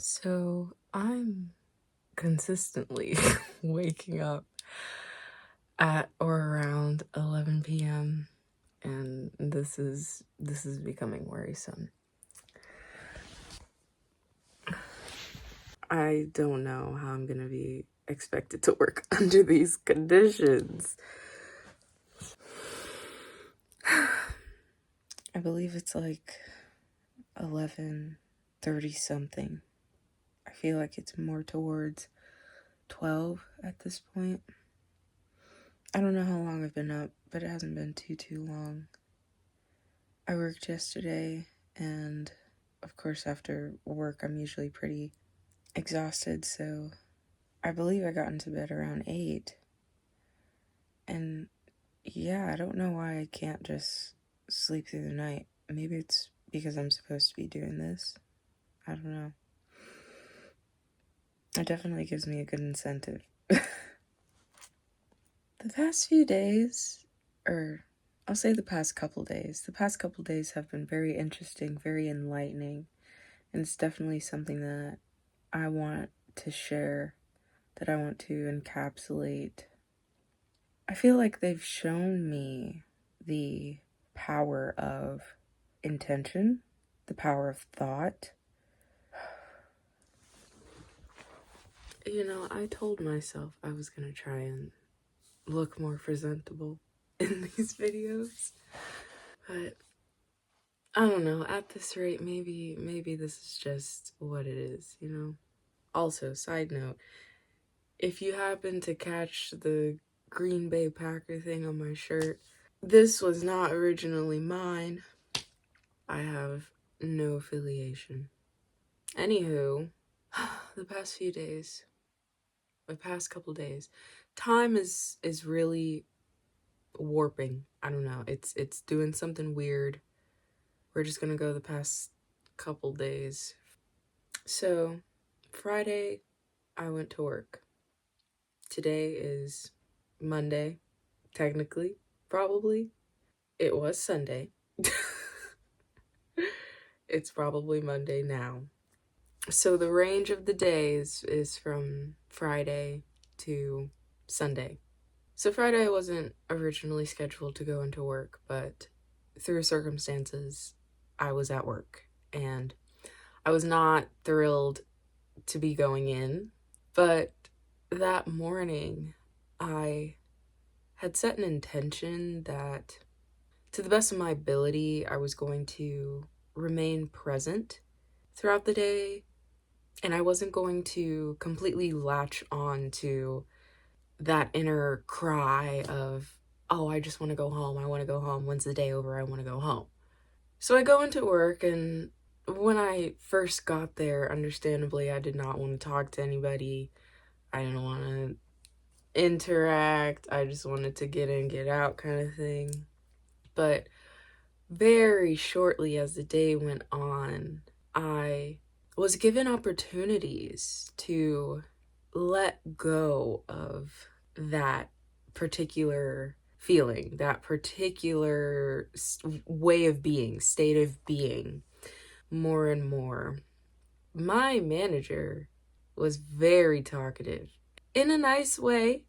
So I'm consistently waking up at or around 11 p.m. and this is becoming worrisome. I don't know how I'm gonna be expected to work under these conditions. I believe it's like 11:30 something. I feel like it's more towards 12 at this point. I don't know how long I've been up, but it hasn't been too long. I worked yesterday, and of course after work I'm usually pretty exhausted, so I believe I got into bed around 8. And yeah, I don't know why I can't just sleep through the night. Maybe it's because I'm supposed to be doing this. I don't know. It definitely gives me a good incentive. The past few days, or I'll say the past couple days have been very interesting, very enlightening, and it's definitely something that I want to share, that I want to encapsulate. I feel like they've shown me the power of intention, the power of thought. You know, I told myself I was gonna try and look more presentable in these videos, but I don't know, at this rate, maybe this is just what it is, you know? Also, side note, if you happen to catch the Green Bay Packer thing on my shirt, this was not originally mine. I have no affiliation. Anywho, the past couple days, time is really warping. I don't know. It's doing something weird. We're just gonna go the past couple days. So, Friday, I went to work. Today is Monday, technically, probably. It was Sunday. It's probably Monday now. So the range of the days is from Friday to Sunday. So Friday I wasn't originally scheduled to go into work, but through circumstances, I was at work. And I was not thrilled to be going in, but that morning I had set an intention that, to the best of my ability, I was going to remain present throughout the day, and I wasn't going to completely latch on to that inner cry of, oh, I just want to go home. I want to go home. When's the day over? I want to go home. So I go into work, and when I first got there, understandably, I did not want to talk to anybody. I didn't want to interact. I just wanted to get in, get out kind of thing. But very shortly as the day went on, I was given opportunities to let go of that particular feeling, that particular way of being, state of being, more and more. My manager was very talkative in a nice way,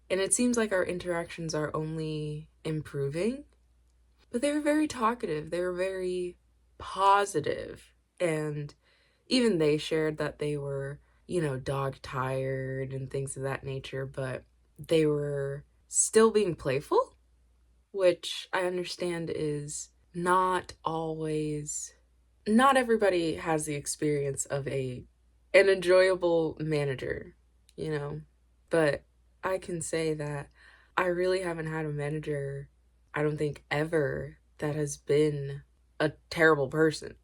and it seems like our interactions are only improving, but they were very talkative. They were very positive, and even they shared that they were, dog tired and things of that nature, but they were still being playful, which I understand is not everybody has the experience of an enjoyable manager, but I can say that I really haven't had a manager, I don't think ever, that has been a terrible person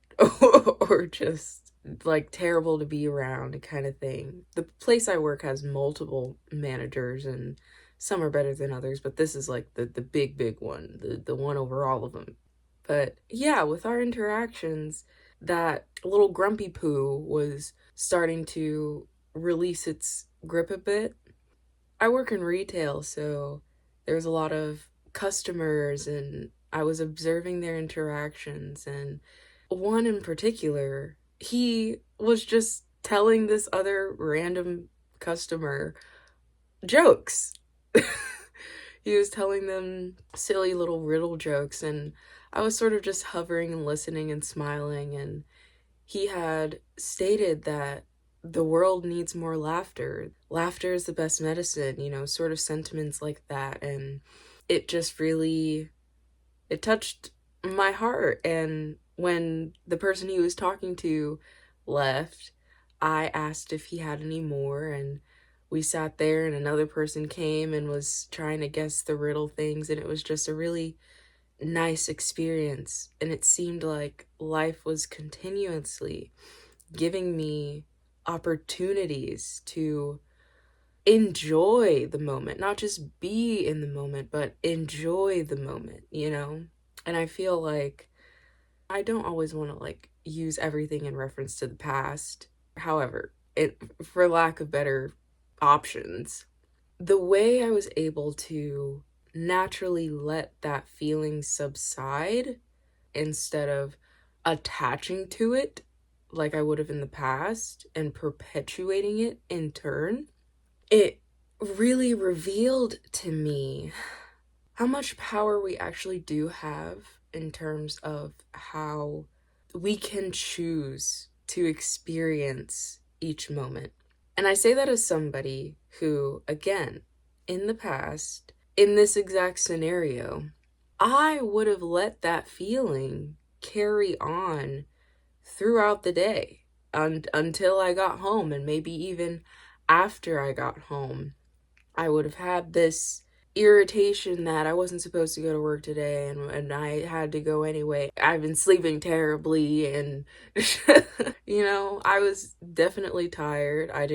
or just like terrible to be around kind of thing. The place I work has multiple managers, and some are better than others, but this is like the big one, the one over all of them. But yeah, with our interactions, that little grumpy poo was starting to release its grip a bit. I work in retail, so there's a lot of customers, and I was observing their interactions, and one in particular, he was just telling this other random customer jokes. He was telling them silly little riddle jokes, and I was sort of just hovering and listening and smiling. And he had stated that the world needs more laughter. Laughter is the best medicine, sort of sentiments like that. And it just really, it touched my heart. And when the person he was talking to left, I asked if he had any more, and we sat there, and another person came and was trying to guess the riddle things, and it was just a really nice experience. And it seemed like life was continuously giving me opportunities to enjoy the moment, not just be in the moment, but enjoy the moment. And I feel like I don't always want to use everything in reference to the past. However, for lack of better options, the way I was able to naturally let that feeling subside instead of attaching to it like I would have in the past and perpetuating it in turn, it really revealed to me how much power we actually do have in terms of how we can choose to experience each moment. And I say that as somebody who, again, in the past, in this exact scenario, I would have let that feeling carry on throughout the day until I got home, and maybe even after I got home. I would have had this irritation that I wasn't supposed to go to work today, and I had to go anyway. I've been sleeping terribly, and I was definitely tired. I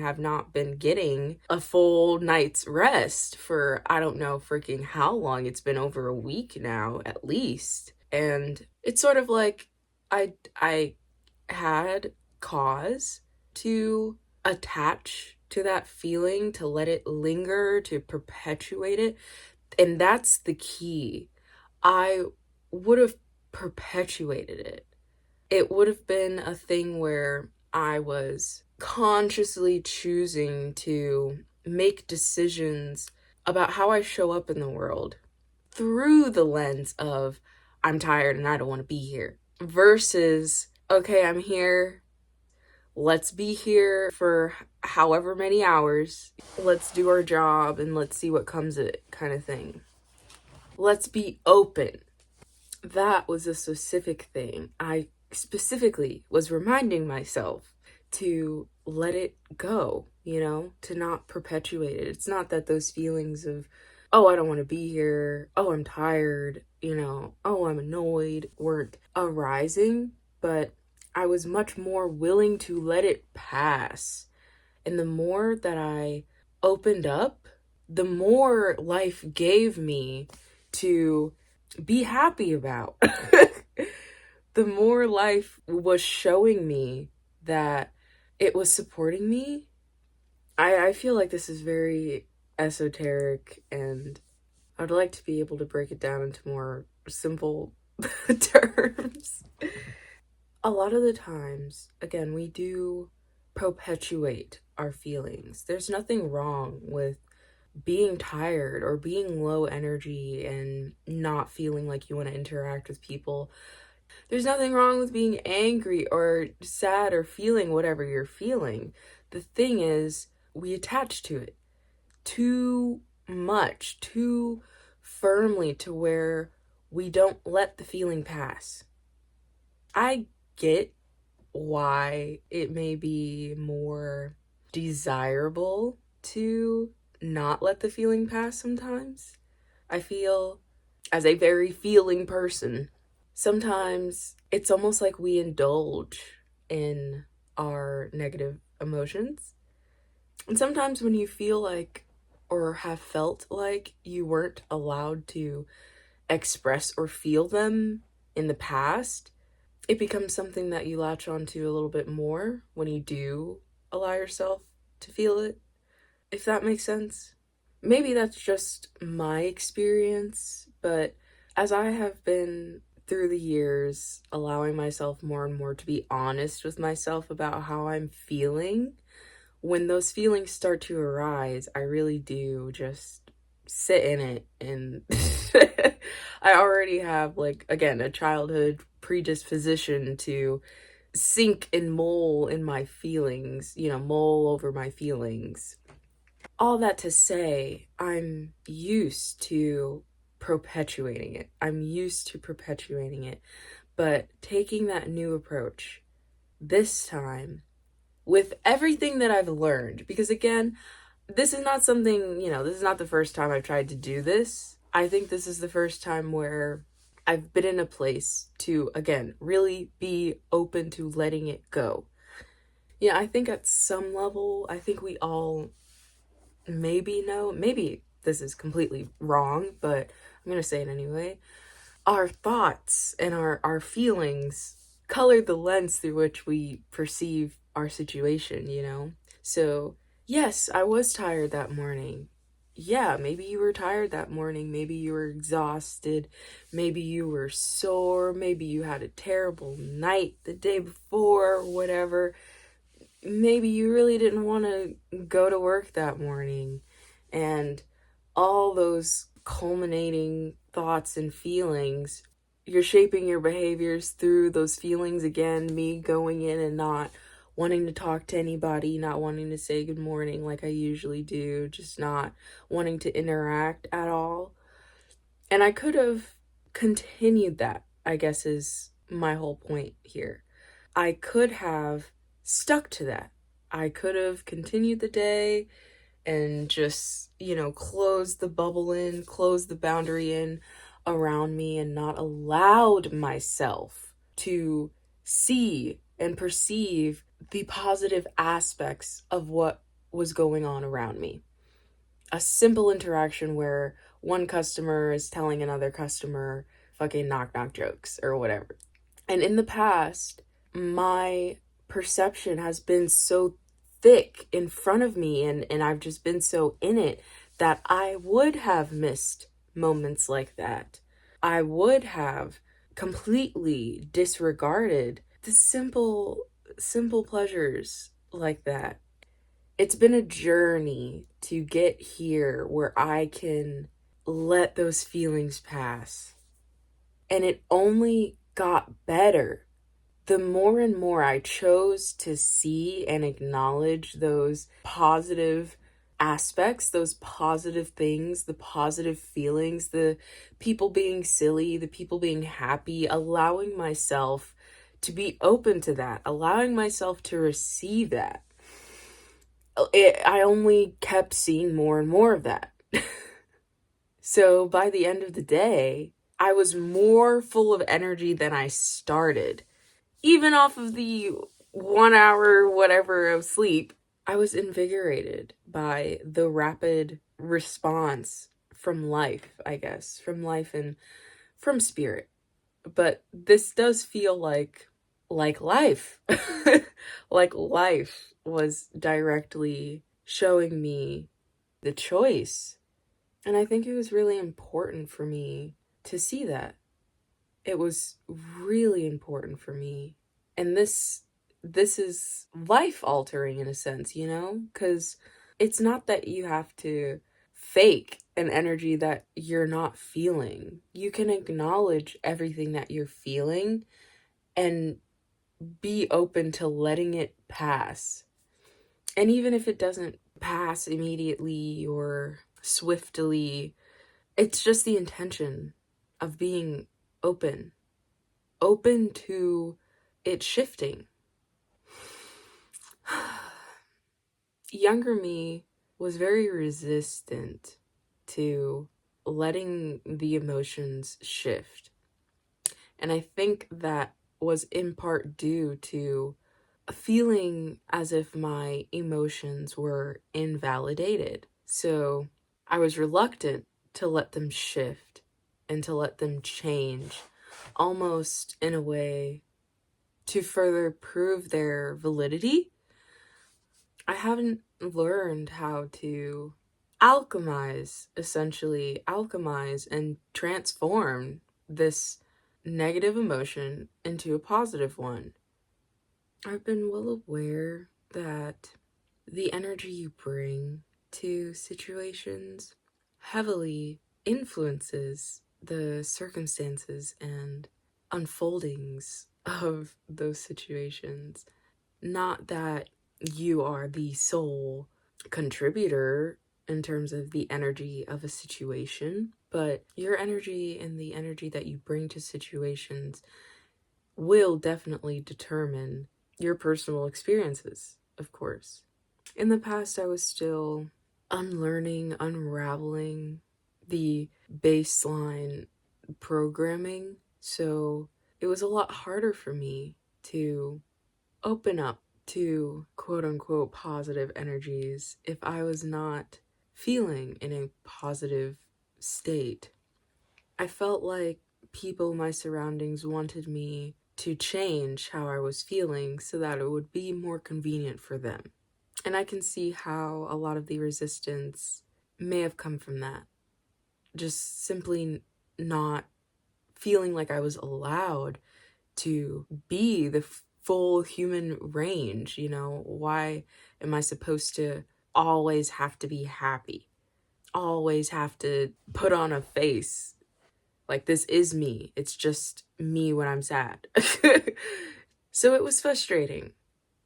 have not been getting a full night's rest for I don't know freaking how long. It's been over a week now, at least. And it's sort of like I had cause to attach to that feeling, to let it linger, to perpetuate it. And that's the key. I would have perpetuated it. It would have been a thing where I was consciously choosing to make decisions about how I show up in the world through the lens of I'm tired and I don't want to be here, versus okay, I'm here. Let's be here for however many hours. Let's do our job and let's see what comes of it, kind of thing. Let's be open. That was a specific thing. I specifically was reminding myself to let it go, to not perpetuate it. It's not that those feelings of, oh, I don't want to be here, oh, I'm tired, oh, I'm annoyed, weren't arising, but I was much more willing to let it pass. And the more that I opened up, the more life gave me to be happy about. The more life was showing me that it was supporting me. I feel like this is very esoteric, and I'd like to be able to break it down into more simple terms. A lot of the times, again, we do perpetuate our feelings. There's nothing wrong with being tired or being low energy and not feeling like you want to interact with people. There's nothing wrong with being angry or sad or feeling whatever you're feeling. The thing is, we attach to it too much, too firmly, to where we don't let the feeling pass. I get why it may be more desirable to not let the feeling pass sometimes. I feel, as a very feeling person, sometimes it's almost like we indulge in our negative emotions. And sometimes when you feel like, or have felt like, you weren't allowed to express or feel them in the past, it becomes something that you latch onto a little bit more when you do allow yourself to feel it, if that makes sense. Maybe that's just my experience, but as I have been through the years, allowing myself more and more to be honest with myself about how I'm feeling, when those feelings start to arise, I really do just sit in it. And I already have, like, again, a childhood predisposition to sink and mull in my feelings, mull over my feelings. All that to say, I'm used to perpetuating it. I'm used to perpetuating it. But taking that new approach this time with everything that I've learned, because again, this is not something, this is not the first time I've tried to do this. I think this is the first time where I've been in a place to, again, really be open to letting it go. Yeah, I think at some level, I think we all maybe know, maybe this is completely wrong, but I'm going to say it anyway. Our thoughts and our feelings color the lens through which we perceive our situation. So, yes, I was tired that morning. Yeah, maybe you were tired that morning. Maybe you were exhausted. Maybe you were sore. Maybe you had a terrible night the day before, whatever. Maybe you really didn't want to go to work that morning. And all those culminating thoughts and feelings, you're shaping your behaviors through those feelings again. Me going in and not wanting to talk to anybody, not wanting to say good morning like I usually do, just not wanting to interact at all. And I could have continued that, I guess, is my whole point here. I could have stuck to that. I could have continued the day and just, closed the bubble in, closed the boundary in around me, and not allowed myself to see and perceive the positive aspects of what was going on around me. A simple interaction where one customer is telling another customer fucking knock knock jokes or whatever. And in the past, my perception has been so thick in front of me, and I've just been so in it that I would have missed moments like that. I would have completely disregarded the simple pleasures like that. It's been a journey to get here where I can let those feelings pass. And it only got better the more and more I chose to see and acknowledge those positive aspects, those positive things, the positive feelings, the people being silly, the people being happy, allowing myself to be open to that, allowing myself to receive that. I only kept seeing more and more of that. So by the end of the day, I was more full of energy than I started. Even off of the 1 hour whatever of sleep, I was invigorated by the rapid response from life, I guess, from life and from spirit. But this does feel like life. Like life was directly showing me the choice. And I think it was really important for me to see that. It was really important for me. And this is life altering in a sense, because it's not that you have to fake an energy that you're not feeling. You can acknowledge everything that you're feeling and be open to letting it pass. And even if it doesn't pass immediately or swiftly, it's just the intention of being open to it shifting. Younger me was very resistant to letting the emotions shift. And I think that was in part due to feeling as if my emotions were invalidated. So I was reluctant to let them shift and to let them change, almost in a way to further prove their validity. I haven't learned how to alchemize and transform this negative emotion into a positive one. I've been well aware that the energy you bring to situations heavily influences the circumstances and unfoldings of those situations. Not that you are the sole contributor in terms of the energy of a situation, but your energy and the energy that you bring to situations will definitely determine your personal experiences, of course. In the past, I was still unlearning, unraveling the baseline programming, so it was a lot harder for me to open up to quote unquote positive energies if I was not feeling in a positive state. I felt like people in my surroundings wanted me to change how I was feeling so that it would be more convenient for them. And I can see how a lot of the resistance may have come from that. Just simply not feeling like I was allowed to be the full human range. Why am I supposed to always have to be happy? Always have to put on a face? Like, this is me. It's just me when I'm sad. So it was frustrating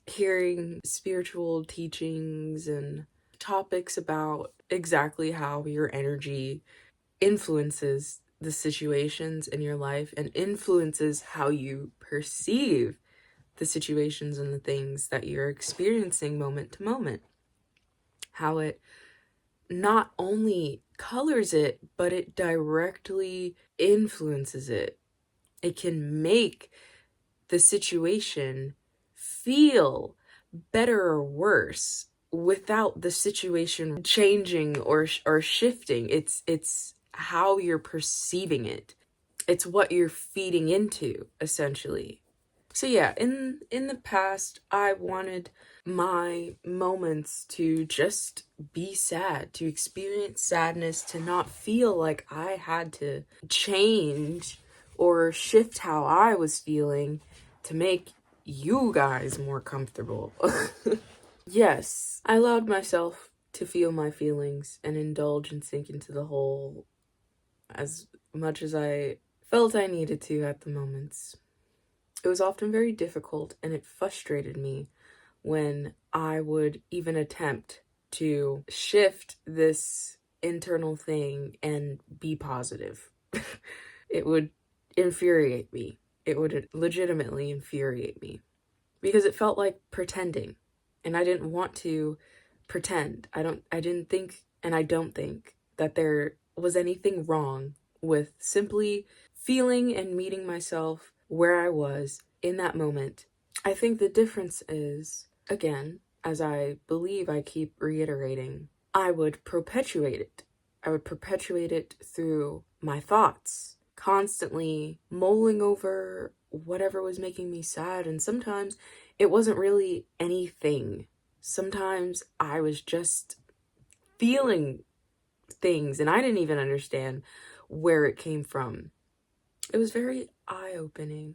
hearing spiritual teachings and topics about exactly how your energy influences the situations in your life and influences how you perceive the situations and the things that you're experiencing moment to moment. How it not only colors it, but it directly influences it. It can make the situation feel better or worse without the situation changing or shifting. It's how you're perceiving it. It's what you're feeding into, essentially. So yeah, in the past, I wanted my moments to just be sad, to experience sadness, to not feel like I had to change or shift how I was feeling to make you guys more comfortable. Yes, I allowed myself to feel my feelings and indulge and sink into the hole as much as I felt I needed to at the moments. It was often very difficult, and it frustrated me when I would even attempt to shift this internal thing and be positive. It would infuriate me. It would legitimately infuriate me because it felt like pretending, and I didn't want to pretend. I didn't think, and I don't think that there was anything wrong with simply feeling and meeting myself where I was in that moment. I think the difference is, again, as I believe I keep reiterating, I would perpetuate it. I would perpetuate it through my thoughts, constantly mulling over whatever was making me sad. And sometimes it wasn't really anything. Sometimes I was just feeling things and I didn't even understand where it came from. It was very eye-opening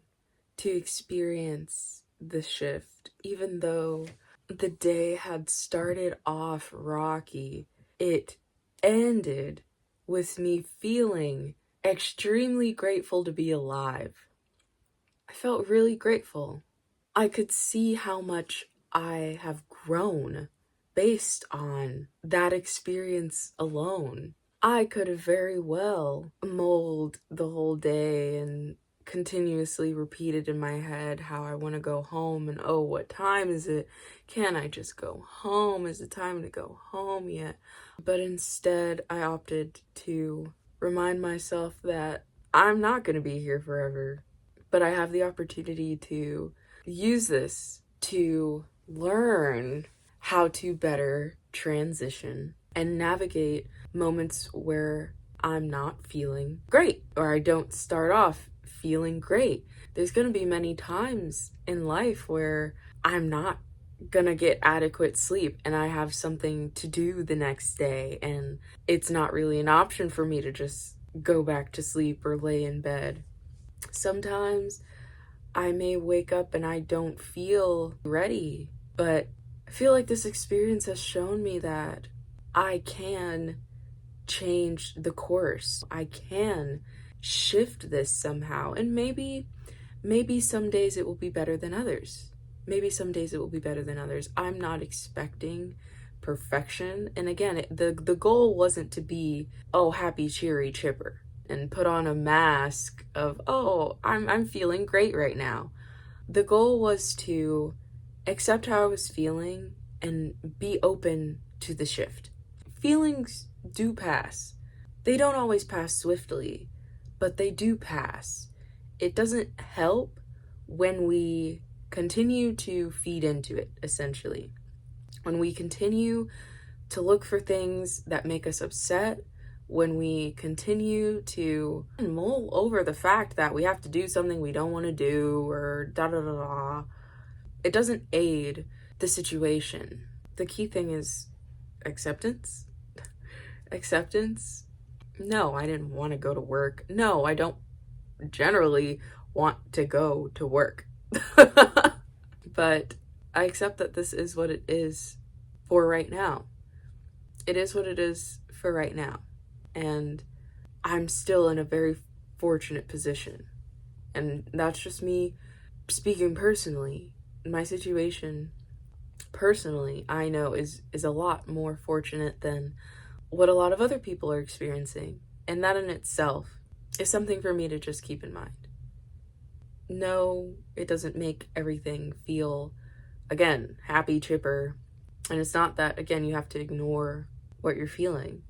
to experience the shift. Even though the day had started off rocky, it ended with me feeling extremely grateful to be alive. I felt really grateful. I could see how much I have grown based on that experience alone. I could have very well mulled the whole day and continuously repeated in my head how I want to go home and, oh, what time is it? Can I just go home? Is it time to go home yet? But instead, I opted to remind myself that I'm not going to be here forever, but I have the opportunity to use this to learn how to better transition and navigate moments where I'm not feeling great or I don't start off feeling great. There's going to be many times in life where I'm not going to get adequate sleep and I have something to do the next day, and it's not really an option for me to just go back to sleep or lay in bed. Sometimes I may wake up and I don't feel ready, but I feel like this experience has shown me that I can change the course. I can shift this somehow. And maybe some days it will be better than others. Maybe some days it will be better than others. I'm not expecting perfection. And again, the goal wasn't to be, oh, happy, cheery, chipper and put on a mask of, oh, I'm feeling great right now. The goal was to accept how I was feeling and be open to the shift. Feelings do pass. They don't always pass swiftly, but they do pass. It doesn't help when we continue to feed into it, essentially. When we continue to look for things that make us upset, when we continue to mull over the fact that we have to do something we don't want to do, or da da da da, it doesn't aid the situation. The key thing is acceptance. Acceptance. No, I didn't want to go to work. No, I don't generally want to go to work. But I accept that this is what it is for right now. It is what it is for right now. And I'm still in a very fortunate position. And that's just me speaking personally. My situation, personally, I know is a lot more fortunate than what a lot of other people are experiencing. And that in itself is something for me to just keep in mind. No, it doesn't make everything feel, again, happy, chipper. And it's not that, again, you have to ignore what you're feeling.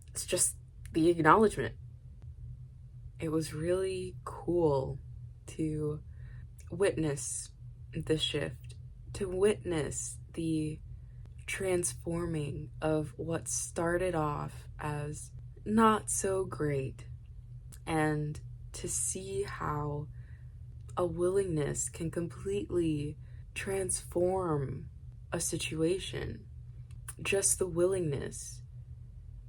It's just the acknowledgement. It was really cool to witness the shift, to witness the transforming of what started off as not so great, and to see how a willingness can completely transform a situation. Just the willingness.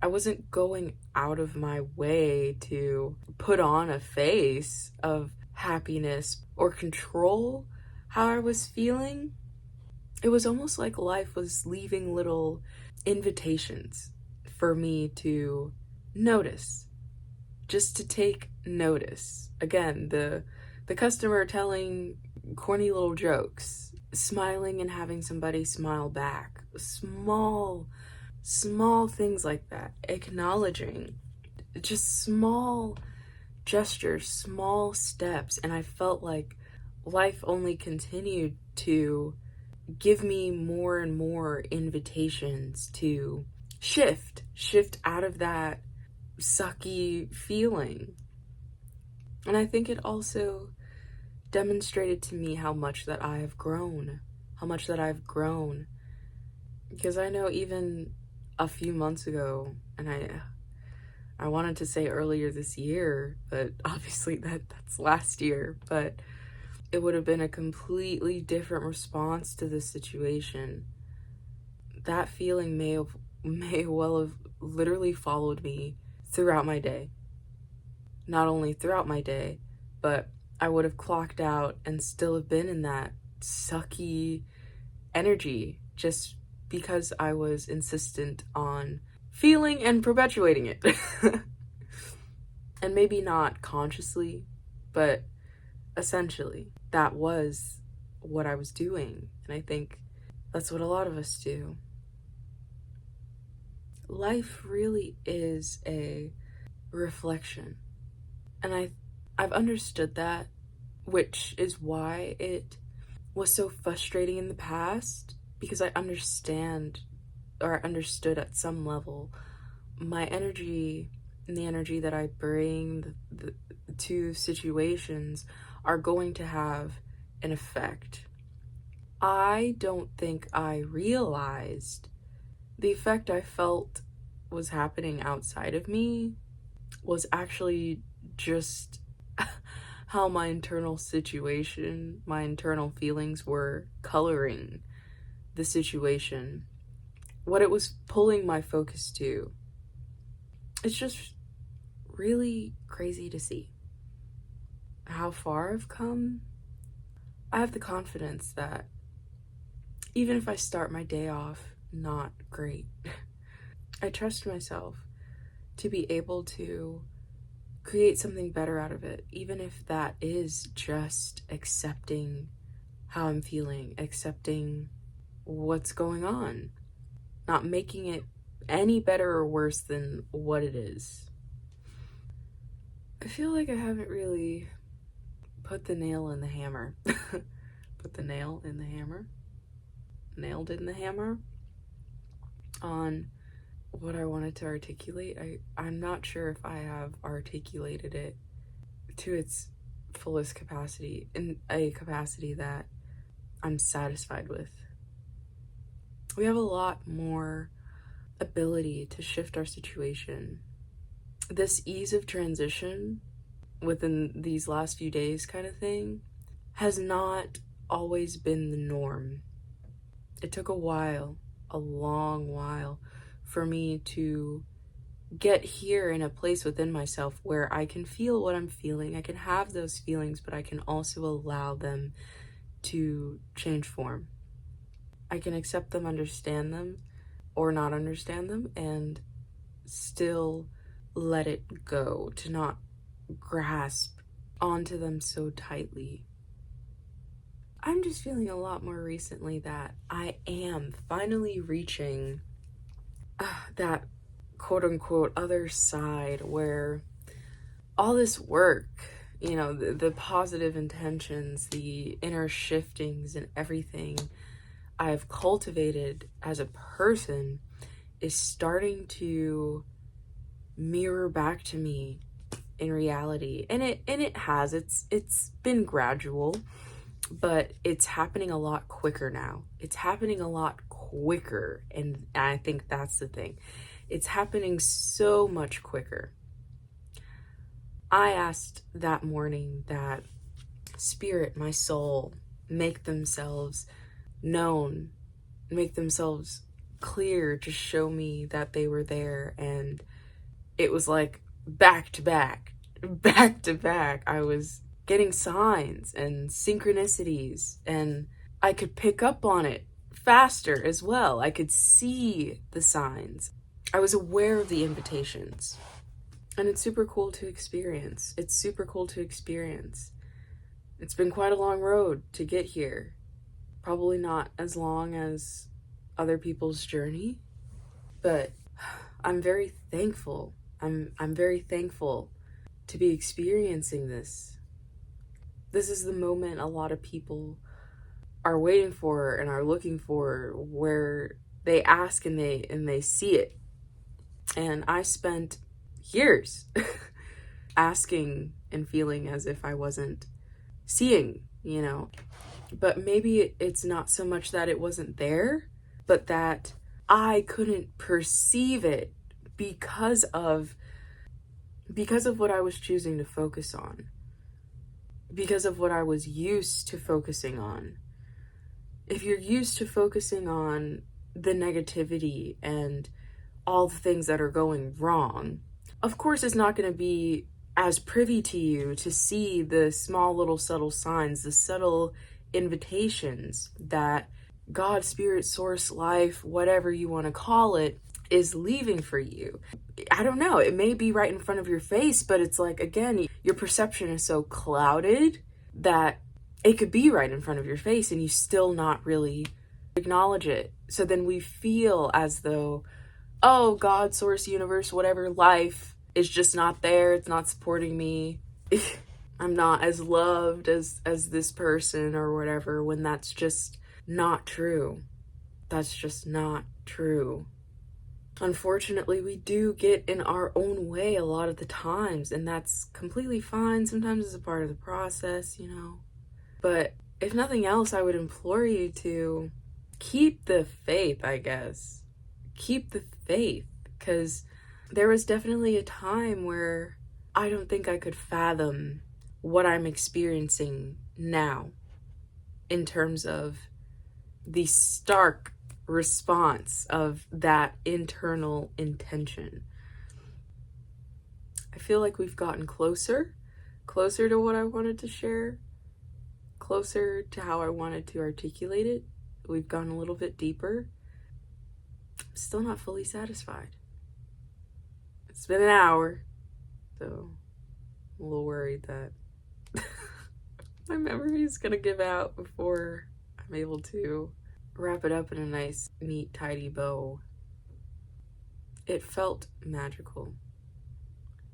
I wasn't going out of my way to put on a face of happiness or control how I was feeling. It was almost like life was leaving little invitations for me to notice, just to take notice. Again, the customer telling corny little jokes, smiling and having somebody smile back, small things like that, acknowledging, just small gestures, small steps. And I felt like life only continued to give me more and more invitations to shift out of that sucky feeling. And I think it also demonstrated to me how much that I've grown. Because I know even a few months ago, and I wanted to say earlier this year, but obviously that's last year, but it would have been a completely different response to this situation. That feeling may well have literally followed me throughout my day. Not only throughout my day, but I would have clocked out and still have been in that sucky energy just because I was insistent on feeling and perpetuating it. And maybe not consciously, but essentially that was what I was doing. And I think that's what a lot of us do. Life really is a reflection. And I've understood that, which is why it was so frustrating in the past, because I understood at some level my energy and the energy that I bring to situations are going to have an effect. I don't think I realized the effect I felt was happening outside of me was actually just how my internal situation, my internal feelings were coloring the situation, what it was pulling my focus to. It's just really crazy to see. how far I've come, I have the confidence that even if I start my day off not great, I trust myself to be able to create something better out of it, even if that is just accepting how I'm feeling, accepting what's going on, not making it any better or worse than what it is. I feel like I haven't really put the nail in the hammer. Put the nail in the hammer? Nailed it in the hammer? On what I wanted to articulate. I'm not sure if I have articulated it to its fullest capacity, in a capacity that I'm satisfied with. We have a lot more ability to shift our situation. This ease of transition within these last few days kind of thing has not always been the norm. It took a while, a long while, for me to get here in a place within myself where I can feel what I'm feeling. I can have those feelings, but I can also allow them to change form. I can accept them, understand them, or not understand them, and still let it go, to not grasp onto them so tightly. I'm just feeling a lot more recently that I am finally reaching that quote-unquote other side where all this work, the positive intentions, the inner shiftings and everything I've cultivated as a person is starting to mirror back to me in reality. And it has. It's been gradual, but it's happening a lot quicker now. It's happening a lot quicker, and I think that's the thing. It's happening so much quicker. I asked that morning that spirit, my soul, make themselves known, make themselves clear to show me that they were there. And it was like back to back. I was getting signs and synchronicities, and I could pick up on it faster as well. I could see the signs. I was aware of the invitations. And it's super cool to experience. It's been quite a long road to get here. Probably not as long as other people's journey, but I'm very thankful. I'm very thankful to be experiencing this. This is the moment a lot of people are waiting for and are looking for, where they ask and they see it. And I spent years asking and feeling as if I wasn't seeing, But maybe it's not so much that it wasn't there, but that I couldn't perceive it because of what I was choosing to focus on, because of what I was used to focusing on. If you're used to focusing on the negativity and all the things that are going wrong, of course it's not going to be as privy to you to see the small little subtle signs, the subtle invitations that God, spirit, source, life, whatever you want to call it, is leaving for you. I don't know, it may be right in front of your face, but it's like, again, your perception is so clouded that it could be right in front of your face and you still not really acknowledge it. So then we feel as though, oh, God, source, universe, whatever, life is just not there. It's not supporting me. I'm not as loved as this person or whatever, when that's just not true. That's just not true. Unfortunately, we do get in our own way a lot of the times, and that's completely fine. Sometimes it's a part of the process, But if nothing else, I would implore you to keep the faith, I guess. Keep the faith, because there was definitely a time where I don't think I could fathom what I'm experiencing now in terms of the stark response of that internal intention. I feel like we've gotten closer closer to what I wanted to share, closer to how I wanted to articulate it. We've gone a little bit deeper. I'm still not fully satisfied. It's been an hour, so I'm a little worried that my memory is gonna give out before I'm able to wrap it up in a nice, neat, tidy bow. It felt magical.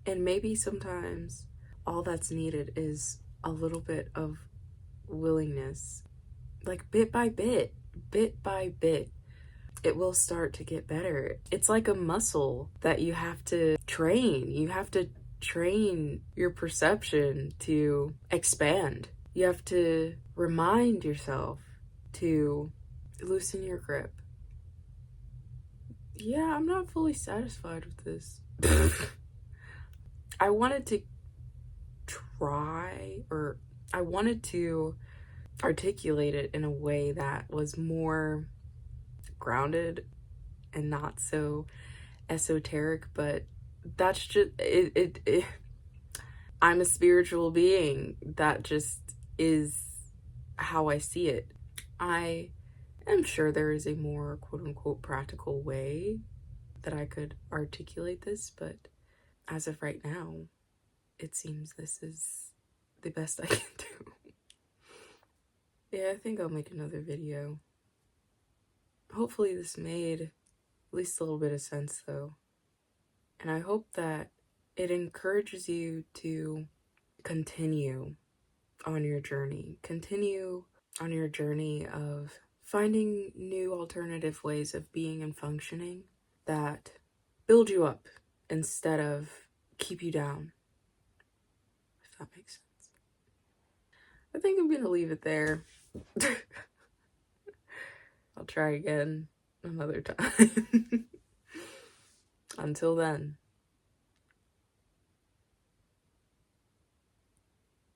And maybe sometimes all that's needed is a little bit of willingness. Like bit by bit, it will start to get better. It's like a muscle that you have to train. You have to train your perception to expand. You have to remind yourself to loosen your grip. Yeah, I'm not fully satisfied with this. I wanted to I wanted to articulate it in a way that was more grounded and not so esoteric, but that's just it. I'm a spiritual being. That just is how I see it. I am sure there is a more quote-unquote practical way that I could articulate this, but as of right now, it seems this is the best I can do. Yeah, I think I'll make another video. Hopefully this made at least a little bit of sense, though. And I hope that it encourages you to continue on your journey. Continue on your journey of finding new alternative ways of being and functioning that build you up instead of keep you down, if that makes sense. I think I'm gonna leave it there. I'll try again another time. Until then.